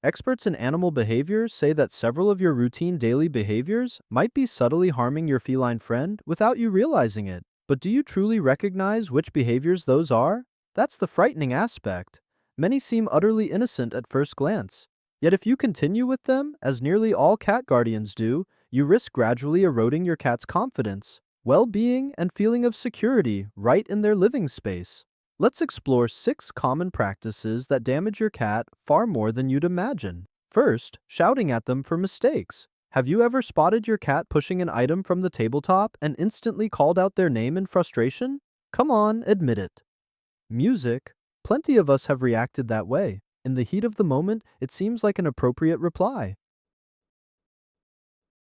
Experts in animal behavior say that several of your routine daily behaviors might be subtly harming your feline friend without you realizing it. But do you truly recognize which behaviors those are? That's the frightening aspect. Many seem utterly innocent at first glance. Yet if you continue with them, as nearly all cat guardians do, you risk gradually eroding your cat's confidence, well-being, and feeling of security right in their living space. Let's explore 6 common practices that damage your cat far more than you'd imagine. First, shouting at them for mistakes. Have you ever spotted your cat pushing an item from the tabletop and instantly called out their name in frustration? Come on, admit it. Music. Plenty of us have reacted that way. In the heat of the moment, it seems like an appropriate reply.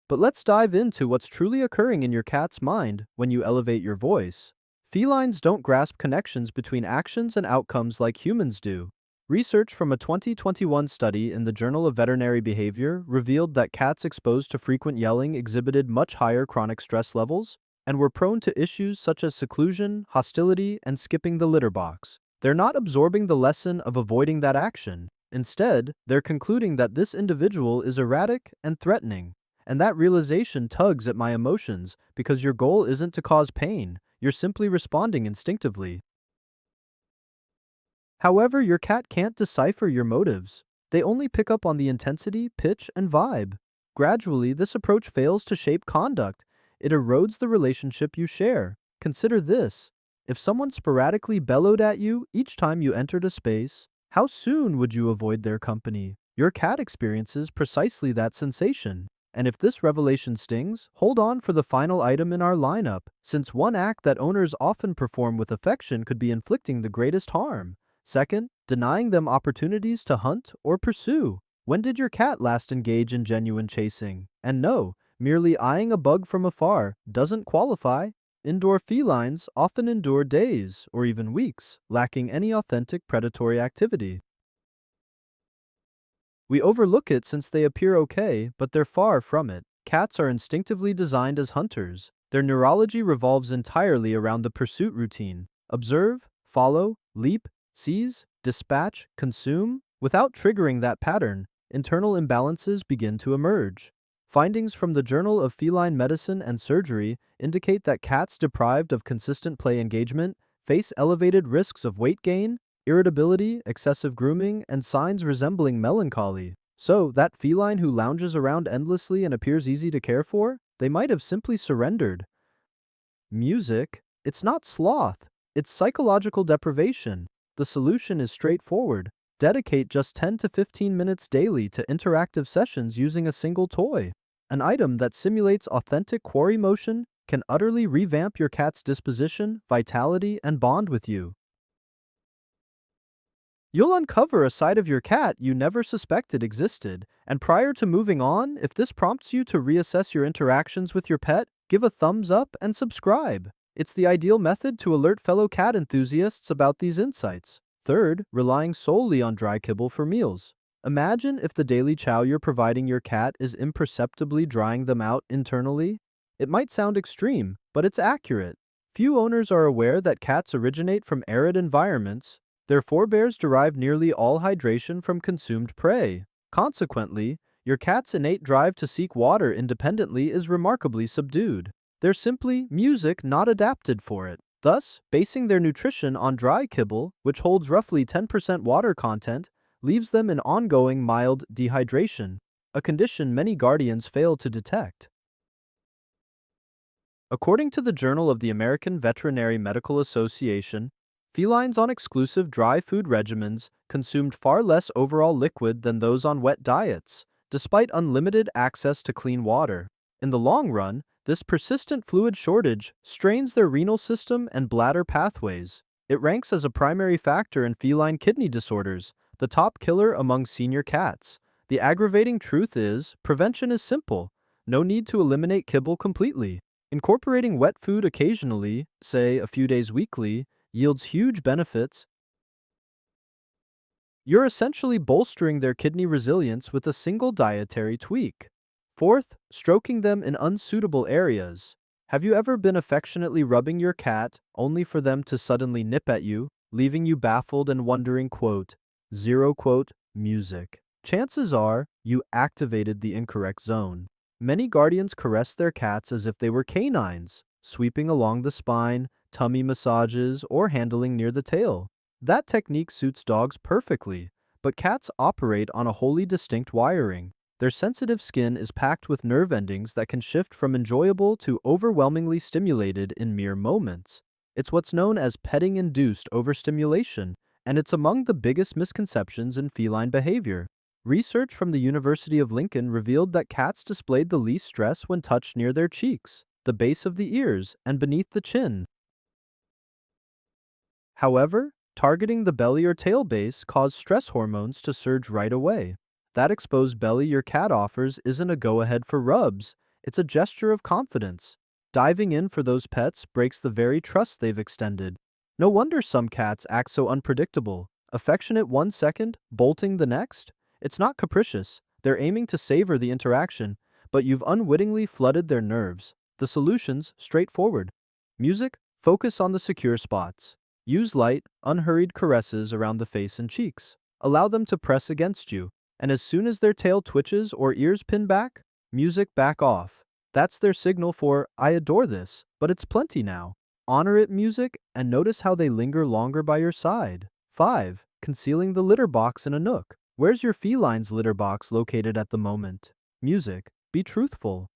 But let's dive into what's truly occurring in your cat's mind when you elevate your voice. Felines don't grasp connections between actions and outcomes like humans do. Research from a 2021 study in the Journal of Veterinary Behavior revealed that cats exposed to frequent yelling exhibited much higher chronic stress levels and were prone to issues such as seclusion, hostility, and skipping the litter box. They're not absorbing the lesson of avoiding that action. Instead, they're concluding that this individual is erratic and threatening. And that realization tugs at my emotions because your goal isn't to cause pain, you're simply responding instinctively. However, your cat can't decipher your motives. They only pick up on the intensity, pitch, and vibe. Gradually, this approach fails to shape conduct. It erodes the relationship you share. Consider this. If someone sporadically bellowed at you each time you entered a space, how soon would you avoid their company? Your cat experiences precisely that sensation. And if this revelation stings, hold on for the final item in our lineup, since one act that owners often perform with affection could be inflicting the greatest harm. Second, denying them opportunities to hunt or pursue. When did your cat last engage in genuine chasing? And no, merely eyeing a bug from afar doesn't qualify. Indoor felines often endure days or even weeks, lacking any authentic predatory activity. We overlook it since they appear okay, but they're far from it. Cats are instinctively designed as hunters. Their neurology revolves entirely around the pursuit routine. Observe, follow, leap, seize, dispatch, consume. Without triggering that pattern, internal imbalances begin to emerge. Findings from the Journal of Feline Medicine and Surgery indicate that cats deprived of consistent play engagement face elevated risks of weight gain, irritability, excessive grooming, and signs resembling melancholy. So, that feline who lounges around endlessly and appears easy to care for, they might have simply surrendered. Music? It's not sloth. It's psychological deprivation. The solution is straightforward. Dedicate just 10 to 15 minutes daily to interactive sessions using a single toy. An item that simulates authentic quarry motion can utterly revamp your cat's disposition, vitality, and bond with you. You'll uncover a side of your cat you never suspected existed, and prior to moving on, if this prompts you to reassess your interactions with your pet, give a thumbs up and subscribe. It's the ideal method to alert fellow cat enthusiasts about these insights. Third, relying solely on dry kibble for meals. Imagine if the daily chow you're providing your cat is imperceptibly drying them out internally. It might sound extreme, but it's accurate. Few owners are aware that cats originate from arid environments. Their forebears derived nearly all hydration from consumed prey. Consequently, your cat's innate drive to seek water independently is remarkably subdued. They're simply music not adapted for it. Thus, basing their nutrition on dry kibble, which holds roughly 10% water content, leaves them in ongoing mild dehydration, a condition many guardians fail to detect. According to the Journal of the American Veterinary Medical Association, felines on exclusive dry food regimens consumed far less overall liquid than those on wet diets, despite unlimited access to clean water. In the long run, this persistent fluid shortage strains their renal system and bladder pathways. It ranks as a primary factor in feline kidney disorders, the top killer among senior cats. The aggravating truth is, prevention is simple. No need to eliminate kibble completely. Incorporating wet food occasionally, say a few days weekly, yields huge benefits. You're essentially bolstering their kidney resilience with a single dietary tweak. Fourth, stroking them in unsuitable areas. Have you ever been affectionately rubbing your cat only for them to suddenly nip at you, leaving you baffled and wondering, quote, zero quote, music. chances are you activated the incorrect zone. Many guardians caress their cats as if they were canines, sweeping along the spine, tummy massages, or handling near the tail. That technique suits dogs perfectly, but cats operate on a wholly distinct wiring. Their sensitive skin is packed with nerve endings that can shift from enjoyable to overwhelmingly stimulated in mere moments. It's what's known as petting-induced overstimulation, and it's among the biggest misconceptions in feline behavior. Research from the University of Lincoln revealed that cats displayed the least stress when touched near their cheeks, the base of the ears, and beneath the chin. However, targeting the belly or tail base caused stress hormones to surge right away. That exposed belly your cat offers isn't a go-ahead for rubs, it's a gesture of confidence. Diving in for those pets breaks the very trust they've extended. No wonder some cats act so unpredictable. Affectionate 1 second, bolting the next? It's not capricious. They're aiming to savor the interaction, but you've unwittingly flooded their nerves. The solution's straightforward. Music, focus on the secure spots. Use light, unhurried caresses around the face and cheeks. Allow them to press against you, and as soon as their tail twitches or ears pin back, music, back off. That's their signal for, I adore this, but it's plenty now. Honor it, music, and notice how they linger longer by your side. 5. Concealing the litter box in a nook. Where's your feline's litter box located at the moment? Music, be truthful.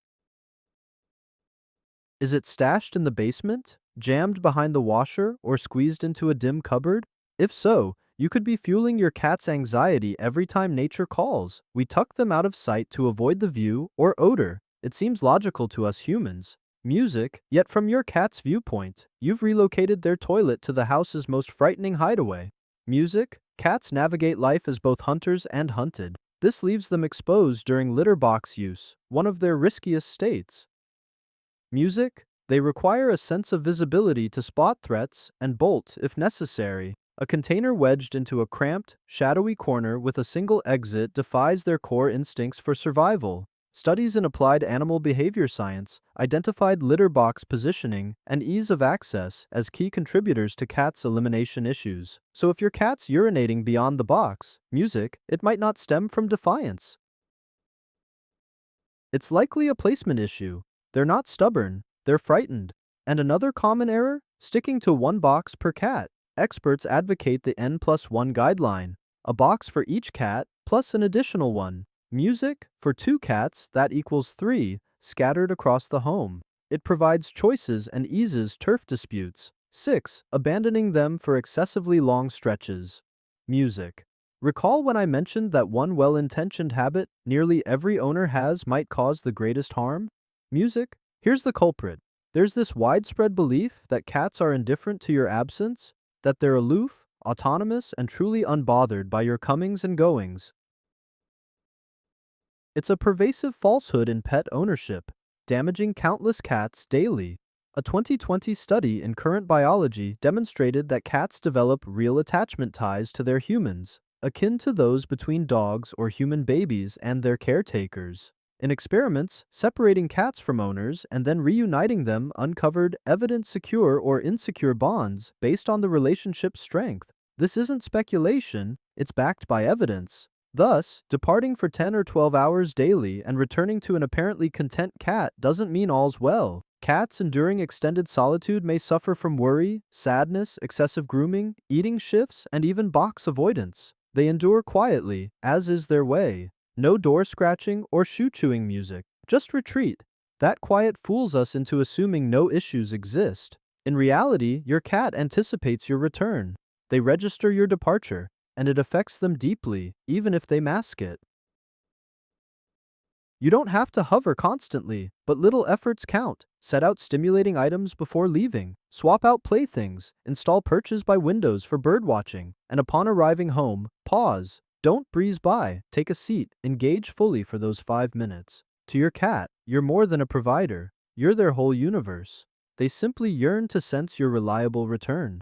Is it stashed in the basement, jammed behind the washer, or squeezed into a dim cupboard? If so, you could be fueling your cat's anxiety every time nature calls. We tuck them out of sight to avoid the view or odor. It seems logical to us humans. Music, yet from your cat's viewpoint, you've relocated their toilet to the house's most frightening hideaway. Music, cats navigate life as both hunters and hunted. This leaves them exposed during litter box use, one of their riskiest states. Music, they require a sense of visibility to spot threats and bolt if necessary. A container wedged into a cramped, shadowy corner with a single exit defies their core instincts for survival. Studies in applied animal behavior science identified litter box positioning and ease of access as key contributors to cats' elimination issues. So if your cat's urinating beyond the box, music, it might not stem from defiance. It's likely a placement issue. They're not stubborn, they're frightened. And another common error? Sticking to one box per cat. Experts advocate the N+1 guideline, a box for each cat plus an additional one. Music, for 2 cats, that equals 3, scattered across the home. It provides choices and eases turf disputes. 6. Abandoning them for excessively long stretches. Music. Recall when I mentioned that one well-intentioned habit nearly every owner has might cause the greatest harm? Music. Here's the culprit. There's this widespread belief that cats are indifferent to your absence, that they're aloof, autonomous, and truly unbothered by your comings and goings. It's a pervasive falsehood in pet ownership, damaging countless cats daily. A 2020 study in Current Biology demonstrated that cats develop real attachment ties to their humans, akin to those between dogs or human babies and their caretakers. In experiments, separating cats from owners and then reuniting them uncovered evident secure or insecure bonds based on the relationship's strength. This isn't speculation, it's backed by evidence. Thus, departing for 10 or 12 hours daily and returning to an apparently content cat doesn't mean all's well. Cats enduring extended solitude may suffer from worry, sadness, excessive grooming, eating shifts, and even box avoidance. They endure quietly, as is their way. No door scratching or shoe chewing music. Just retreat. That quiet fools us into assuming no issues exist. In reality, your cat anticipates your return. They register your departure, and it affects them deeply, even if they mask it. You don't have to hover constantly, but little efforts count. Set out stimulating items before leaving. Swap out playthings. Install perches by windows for bird watching. And upon arriving home, pause. Don't breeze by. Take a seat. Engage fully for those 5 minutes. To your cat, you're more than a provider. You're their whole universe. They simply yearn to sense your reliable return.